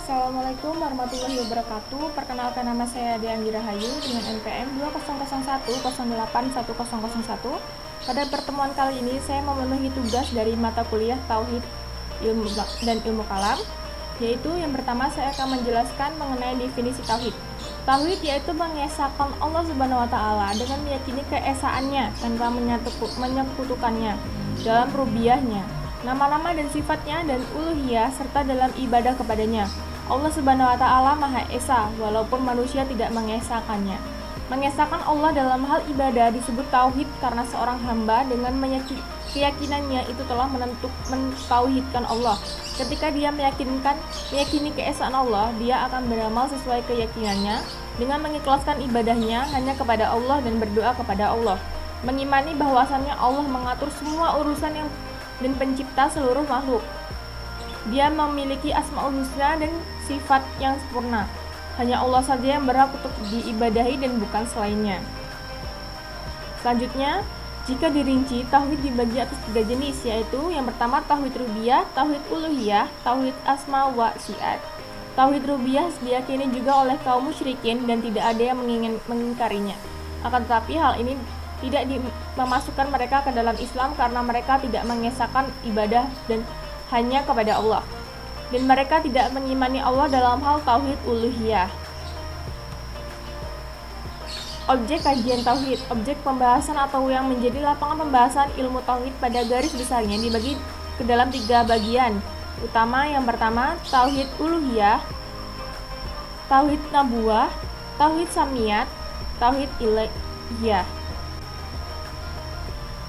Assalamualaikum warahmatullahi wabarakatuh. Perkenalkan, nama saya Deangi Rahayu dengan NPM 2001081001. Pada pertemuan kali ini saya memenuhi tugas dari mata kuliah Tauhid dan Ilmu Kalam, yaitu yang pertama saya akan menjelaskan mengenai definisi Tauhid. Tauhid yaitu mengesahkan Allah Subhanahu wa Ta'ala dengan meyakini keesaannya tanpa menyekutukannya dalam rububiyahnya, nama-nama dan sifatnya dan uluhiyah serta dalam ibadah kepadanya. Allah Subhanahu wa Ta'ala Maha Esa, walaupun manusia tidak mengesahkannya. Mengesahkan Allah dalam hal ibadah disebut tauhid karena seorang hamba dengan keyakinannya itu telah mentauhidkan Allah. Ketika dia meyakini keesaan Allah, dia akan beramal sesuai keyakinannya dengan mengikhlaskan ibadahnya hanya kepada Allah dan berdoa kepada Allah. Mengimani bahwasannya Allah mengatur semua urusan dan pencipta seluruh makhluk. Dia memiliki asmaul husna dan sifat yang sempurna. Hanya Allah saja yang berhak untuk diibadahi dan bukan selainnya. Selanjutnya, jika dirinci, tauhid dibagi atas 3 jenis, yaitu yang pertama tauhid rububiyah, tauhid uluhiyah, tauhid asma wa sifat. Tauhid rububiyah diyakini juga oleh kaum musyrikin dan tidak ada yang mengingkarinya. Akan tetapi hal ini tidak memasukkan mereka ke dalam Islam karena mereka tidak mengesahkan ibadah dan hanya kepada Allah, dan mereka tidak mengimani Allah dalam hal tauhid uluhiyah. Objek kajian tauhid, objek pembahasan atau yang menjadi lapangan pembahasan ilmu tauhid pada garis besarnya dibagi ke dalam 3 bagian utama. Yang pertama tauhid uluhiyah, tauhid nabuwah, tauhid samiyat, tauhid ilahiyah.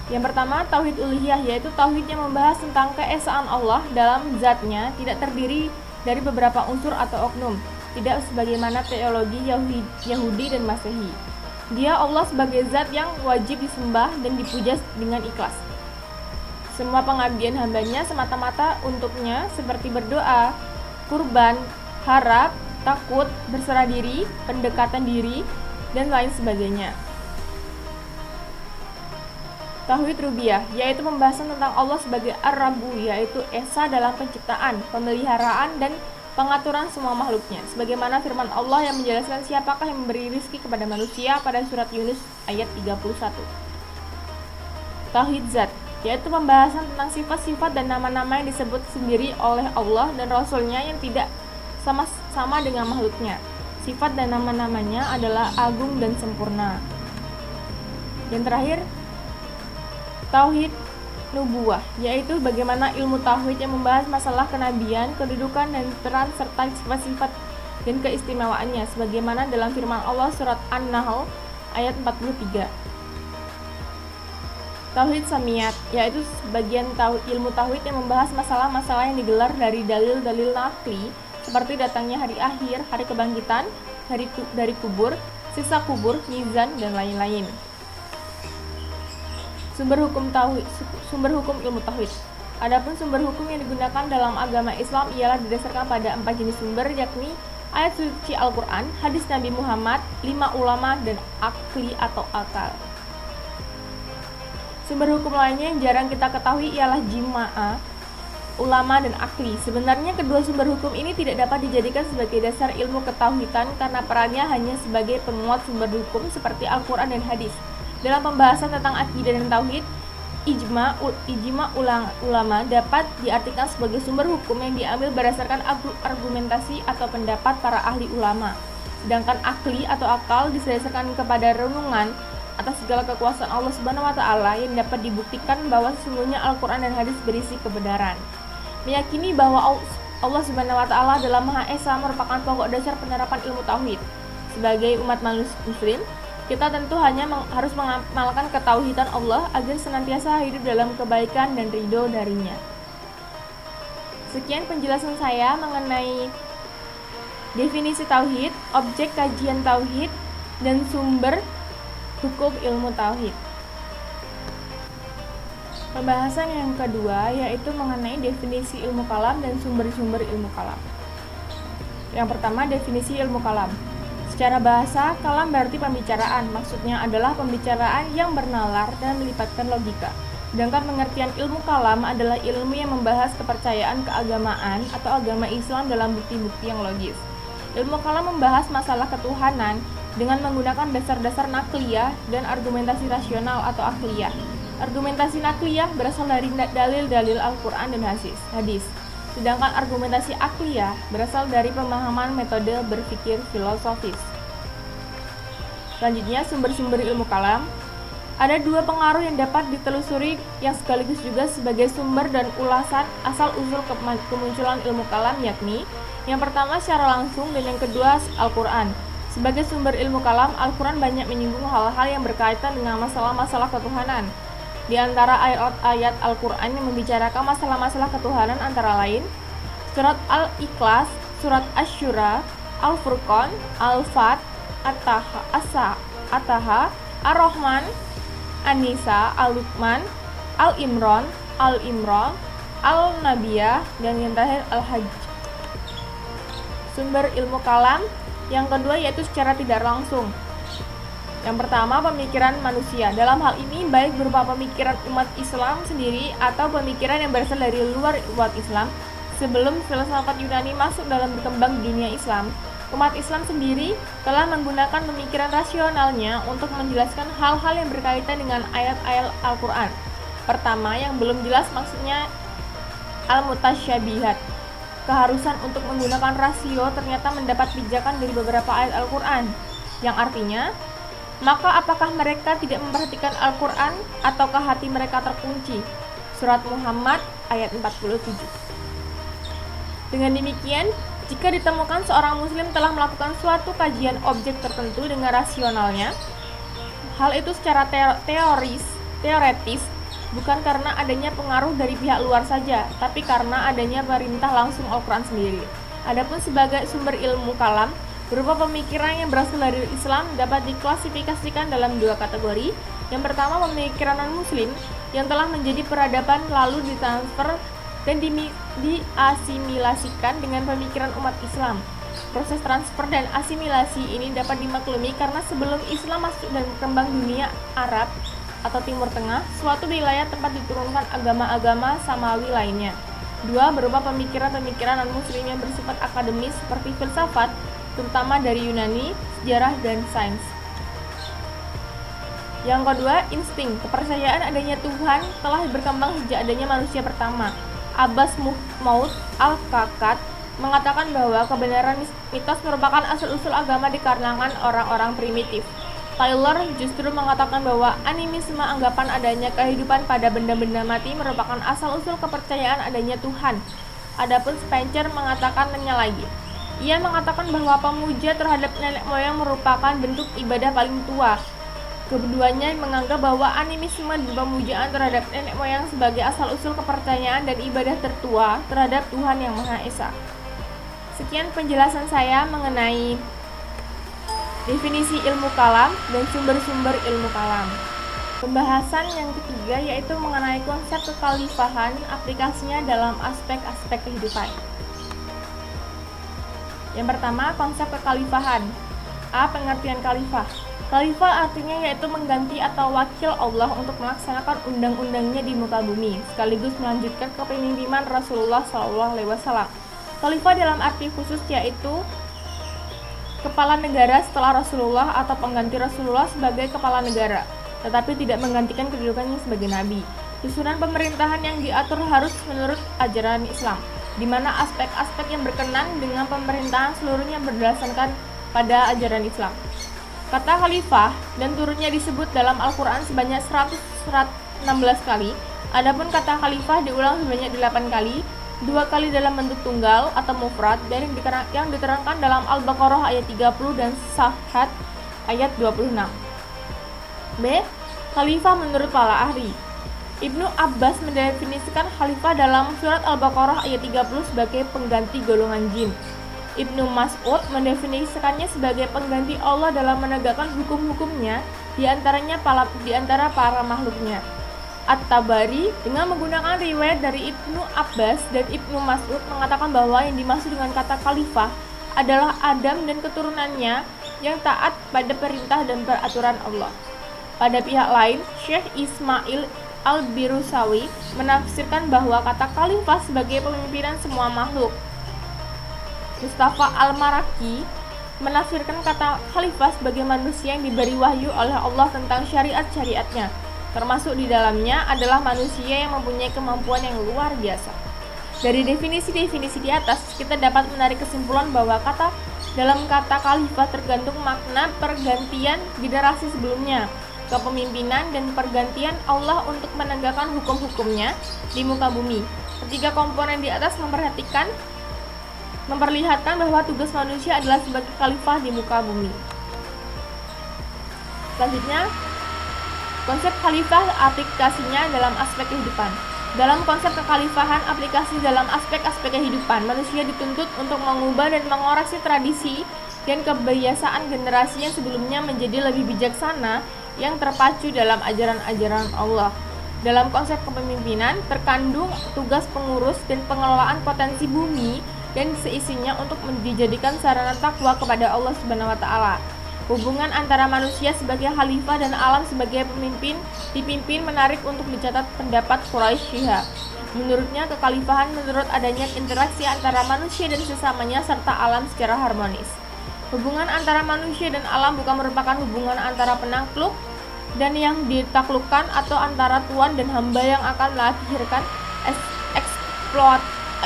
Yang pertama, tauhid uluhiyah, yaitu tauhid yang membahas tentang keesaan Allah dalam zatnya, tidak terdiri dari beberapa unsur atau oknum, tidak sebagaimana teologi Yahudi dan Masehi. Dia Allah sebagai zat yang wajib disembah dan dipuja dengan ikhlas. Semua pengabdian hambanya semata-mata untuknya, seperti berdoa, kurban, harap, takut, berserah diri, pendekatan diri, dan lain sebagainya. Tauhid rububiyah, yaitu pembahasan tentang Allah sebagai Ar-Rabbu, yaitu Esa dalam penciptaan, pemeliharaan, dan pengaturan semua makhluknya. Sebagaimana firman Allah yang menjelaskan siapakah yang memberi rizki kepada manusia pada surat Yunus ayat 31. Tauhid zat, yaitu pembahasan tentang sifat-sifat dan nama-nama yang disebut sendiri oleh Allah dan Rasul-Nya yang tidak sama dengan makhluknya. Sifat dan nama-namanya adalah agung dan sempurna. Dan terakhir, tauhid nubuwah, yaitu bagaimana ilmu tauhid yang membahas masalah kenabian, kedudukan dan peran serta sifat-sifat dan keistimewaannya, sebagaimana dalam firman Allah surat An-Nahl ayat 43. Tauhid samiyat, yaitu sebagian ilmu tauhid yang membahas masalah-masalah yang digelar dari dalil-dalil naqli, seperti datangnya hari akhir, hari kebangkitan, dari kubur, siksa kubur, mizan, dan lain-lain. Sumber hukum ilmu tauhid. Adapun sumber hukum yang digunakan dalam agama Islam ialah didasarkan pada 4 jenis sumber, yakni ayat suci Al-Quran, hadis Nabi Muhammad, 5 ulama, dan akli atau akal. Sumber hukum lainnya yang jarang kita ketahui ialah jima'ah, ulama, dan akli. Sebenarnya kedua sumber hukum ini tidak dapat dijadikan sebagai dasar ilmu ketauhidan karena perannya hanya sebagai penguat sumber hukum seperti Al-Quran dan hadis. Dalam pembahasan tentang akidah dan tauhid, ijma ulama dapat diartikan sebagai sumber hukum yang diambil berdasarkan argumentasi atau pendapat para ahli ulama. Sedangkan akli atau akal didasarkan kepada renungan atas segala kekuasaan Allah Subhanahu wa Ta'ala yang dapat dibuktikan bahwa sesungguhnya Al-Quran dan hadis berisi kebenaran. Meyakini bahwa Allah Subhanahu wa Ta'ala adalah Maha Esa merupakan pokok dasar penerapan ilmu tauhid. Sebagai umat muslim, kita tentu hanya harus mengamalkan ketauhidan Allah agar senantiasa hidup dalam kebaikan dan ridho darinya. Sekian penjelasan saya mengenai definisi tauhid, objek kajian tauhid, dan sumber hukum ilmu tauhid. Pembahasan yang kedua yaitu mengenai definisi ilmu kalam dan sumber-sumber ilmu kalam. Yang pertama, definisi ilmu kalam. Secara bahasa, kalam berarti pembicaraan. Maksudnya adalah pembicaraan yang bernalar dan melibatkan logika. Sedangkan pengertian ilmu kalam adalah ilmu yang membahas kepercayaan keagamaan atau agama Islam dalam bukti-bukti yang logis. Ilmu kalam membahas masalah ketuhanan dengan menggunakan dasar-dasar nakliyah dan argumentasi rasional atau akliyah. Argumentasi nakliyah berasal dari dalil-dalil Al-Quran dan hadis. Sedangkan argumentasi akliyah berasal dari pemahaman metode berpikir filosofis. Selanjutnya, sumber-sumber ilmu kalam. Ada dua pengaruh yang dapat ditelusuri yang sekaligus juga sebagai sumber dan ulasan asal-usul kemunculan ilmu kalam, yakni yang pertama secara langsung dan yang kedua Al-Quran. Sebagai sumber ilmu kalam, Al-Quran banyak menyinggung hal-hal yang berkaitan dengan masalah-masalah ketuhanan. Di antara ayat-ayat Al-Quran yang membicarakan masalah-masalah ketuhanan antara lain surat Al-Ikhlas, surat Asy-Syura, Al-Furqan, Al-Fat, At-Taha, Ar-Rahman, An-Nisa, Al-Luqman, Al-Imran, Al-Nabiyah, dan yang terakhir Al-Hajj. Sumber ilmu kalam yang kedua yaitu secara tidak langsung. Yang pertama, pemikiran manusia. Dalam hal ini baik berupa pemikiran umat Islam sendiri atau pemikiran yang berasal dari luar umat Islam. Sebelum filsafat Yunani masuk dalam berkembang di dunia Islam, umat Islam sendiri telah menggunakan pemikiran rasionalnya untuk menjelaskan hal-hal yang berkaitan dengan ayat-ayat Al-Quran. Pertama, yang belum jelas maksudnya al-mutasyabihat. Keharusan untuk menggunakan rasio ternyata mendapat pijakan dari beberapa ayat Al-Quran, yang artinya, maka apakah mereka tidak memperhatikan Al-Quran ataukah hati mereka terkunci? Surat Muhammad ayat 47. Dengan demikian, jika ditemukan seorang muslim telah melakukan suatu kajian objek tertentu dengan rasionalnya, hal itu secara teoretis bukan karena adanya pengaruh dari pihak luar saja, tapi karena adanya perintah langsung Al-Quran sendiri. Adapun sebagai sumber ilmu kalam, berupa pemikiran yang berasal dari Islam dapat diklasifikasikan dalam dua kategori. Yang pertama, pemikiran non-muslim yang telah menjadi peradaban lalu ditransfer dan diasimilasikan dengan pemikiran umat Islam. Proses transfer dan asimilasi ini dapat dimaklumi karena sebelum Islam masuk dan berkembang dunia Arab atau Timur Tengah, suatu wilayah tempat diturunkan agama-agama samawi lainnya. Dua, berupa pemikiran-pemikiran non-muslim yang bersifat akademis seperti filsafat, terutama dari Yunani, sejarah, dan sains. Yang kedua, insting. Kepercayaan adanya Tuhan telah berkembang sejak adanya manusia pertama. Abbas Maud Al-Kakat mengatakan bahwa kebenaran mitos merupakan asal-usul agama di kalangan orang-orang primitif. Taylor justru mengatakan bahwa animisme, anggapan adanya kehidupan pada benda-benda mati, merupakan asal-usul kepercayaan adanya Tuhan. Adapun Spencer mengatakannya lagi. Ia mengatakan bahwa pemuja terhadap nenek moyang merupakan bentuk ibadah paling tua. Keduanya menganggap bahwa animisme dan pemujaan terhadap nenek moyang sebagai asal-usul kepercayaan dan ibadah tertua terhadap Tuhan Yang Maha Esa. Sekian penjelasan saya mengenai definisi ilmu kalam dan sumber-sumber ilmu kalam. Pembahasan yang ketiga yaitu mengenai konsep kekhalifahan, aplikasinya dalam aspek-aspek kehidupan. Yang pertama, konsep kekhalifahan. A. Pengertian khalifah. Khalifah artinya yaitu mengganti atau wakil Allah untuk melaksanakan undang-undangnya di muka bumi, sekaligus melanjutkan kepemimpinan Rasulullah SAW. Khalifah dalam arti khusus yaitu kepala negara setelah Rasulullah atau pengganti Rasulullah sebagai kepala negara, tetapi tidak menggantikan kedudukannya sebagai nabi. Susunan pemerintahan yang diatur harus menurut ajaran Islam, di mana aspek-aspek yang berkenan dengan pemerintahan seluruhnya berdasarkan pada ajaran Islam. Kata khalifah dan turunnya disebut dalam Al-Quran sebanyak 116 kali. Adapun kata khalifah diulang sebanyak 8 kali, 2 kali dalam bentuk tunggal atau mufrad, dan yang diterangkan dalam Al-Baqarah ayat 30 dan Safhat ayat 26. B. Khalifah menurut para ahli. Ibnu Abbas mendefinisikan khalifah dalam surat Al-Baqarah ayat 30 sebagai pengganti golongan jin. Ibnu Mas'ud mendefinisikannya sebagai pengganti Allah dalam menegakkan hukum-hukumnya di antara para makhluknya. At-Tabari dengan menggunakan riwayat dari Ibnu Abbas dan Ibnu Mas'ud mengatakan bahwa yang dimaksud dengan kata khalifah adalah Adam dan keturunannya yang taat pada perintah dan peraturan Allah. Pada pihak lain, Syekh Ismail Al-Birusawi menafsirkan bahwa kata khalifah sebagai pemimpinan semua makhluk. Mustafa Al-Maraki menafsirkan kata khalifah sebagai manusia yang diberi wahyu oleh Allah tentang syariat-syariatnya, termasuk di dalamnya adalah manusia yang mempunyai kemampuan yang luar biasa. Dari definisi-definisi di atas, kita dapat menarik kesimpulan bahwa dalam kata khalifah tergantung makna pergantian generasi sebelumnya, kepemimpinan dan pergantian Allah untuk menegakkan hukum-hukumnya di muka bumi. Ketiga komponen di atas memperlihatkan bahwa tugas manusia adalah sebagai khalifah di muka bumi. Selanjutnya, konsep khalifah aplikasinya dalam aspek kehidupan. Dalam konsep kekhalifahan aplikasi dalam aspek-aspek kehidupan, manusia dituntut untuk mengubah dan mengoreksi tradisi dan kebiasaan generasi yang sebelumnya menjadi lebih bijaksana yang terpacu dalam ajaran-ajaran Allah. Dalam konsep kepemimpinan terkandung tugas pengurus dan pengelolaan potensi bumi dan seisinya untuk dijadikan sarana takwa kepada Allah Subhanahu wa taala. Hubungan antara manusia sebagai khalifah dan alam sebagai pemimpin dipimpin menarik untuk dicatat pendapat Quraisy Shihab. Menurutnya, kekhalifahan menurut adanya interaksi antara manusia dan sesamanya serta alam secara harmonis. Hubungan antara manusia dan alam bukan merupakan hubungan antara penakluk dan yang ditaklukkan atau antara tuan dan hamba yang akan melahirkan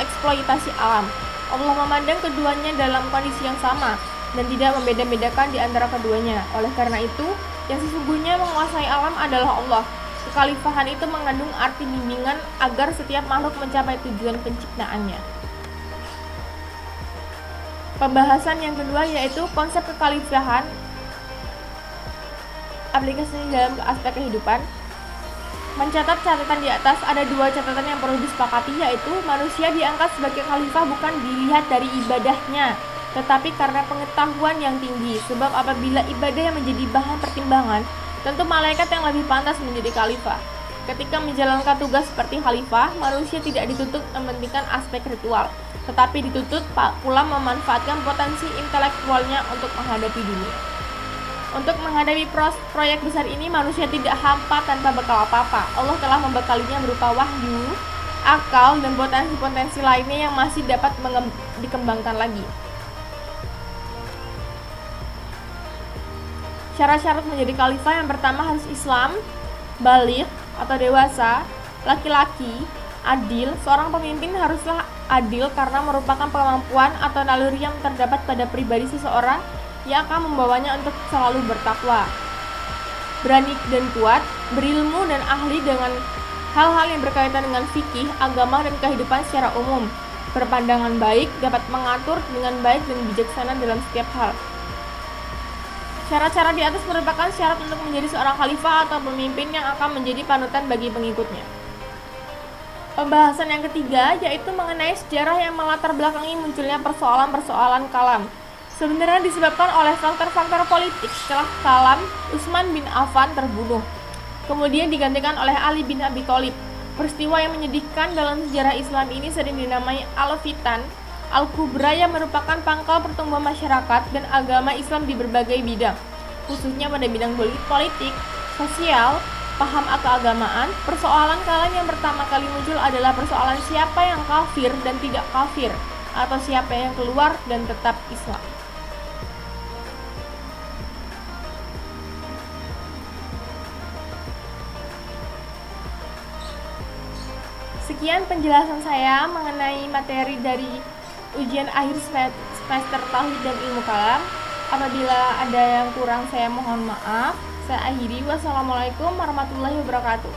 eksploitasi alam. Allah memandang keduanya dalam kondisi yang sama dan tidak membeda-bedakan di antara keduanya. Oleh karena itu, yang sesungguhnya menguasai alam adalah Allah. Kekhalifahan itu mengandung arti bimbingan agar setiap makhluk mencapai tujuan penciptaannya. Pembahasan yang kedua yaitu konsep kekhalifahan aplikasi dalam aspek kehidupan. Mencatat catatan di atas, ada dua catatan yang perlu disepakati, yaitu manusia diangkat sebagai khalifah bukan dilihat dari ibadahnya, tetapi karena pengetahuan yang tinggi. Sebab apabila ibadah yang menjadi bahan pertimbangan, tentu malaikat yang lebih pantas menjadi khalifah. Ketika menjalankan tugas seperti khalifah, manusia tidak dituntut mementingkan aspek ritual, tetapi dituntut pula memanfaatkan potensi intelektualnya untuk menghadapi dunia. Untuk menghadapi proyek besar ini, manusia tidak hampa tanpa bekal apa-apa. Allah telah membekalinya berupa wahyu, akal, dan potensi-potensi lainnya yang masih dapat dikembangkan lagi. Syarat-syarat menjadi khalifah yang pertama harus Islam, baligh atau dewasa, laki-laki, adil. Seorang pemimpin haruslah adil karena merupakan kemampuan atau naluri yang terdapat pada pribadi seseorang yang akan membawanya untuk selalu bertakwa, berani dan kuat, berilmu dan ahli dengan hal-hal yang berkaitan dengan fikih, agama, dan kehidupan secara umum, berpandangan baik, dapat mengatur dengan baik dan bijaksana dalam setiap hal. Syarat-syarat di atas merupakan syarat untuk menjadi seorang khalifah atau pemimpin yang akan menjadi panutan bagi pengikutnya. Pembahasan yang ketiga yaitu mengenai sejarah yang melatar belakangi munculnya persoalan-persoalan kalam. Sebenarnya disebabkan oleh faktor-faktor politik setelah Kalam, Utsman bin Affan terbunuh, kemudian digantikan oleh Ali bin Abi Thalib. Peristiwa yang menyedihkan dalam sejarah Islam ini sering dinamai Al-Fitan Al-Kubra yang merupakan pangkal pertumbuhan masyarakat dan agama Islam di berbagai bidang, khususnya pada bidang politik, sosial, paham keagamaan. Persoalan kalam yang pertama kali muncul adalah persoalan siapa yang kafir dan tidak kafir, atau siapa yang keluar dan tetap Islam. Sekian penjelasan saya mengenai materi dari ujian akhir semester Tauhid dan Ilmu Kalam. Apabila ada yang kurang saya mohon maaf. Saya akhiri. Wassalamualaikum warahmatullahi wabarakatuh.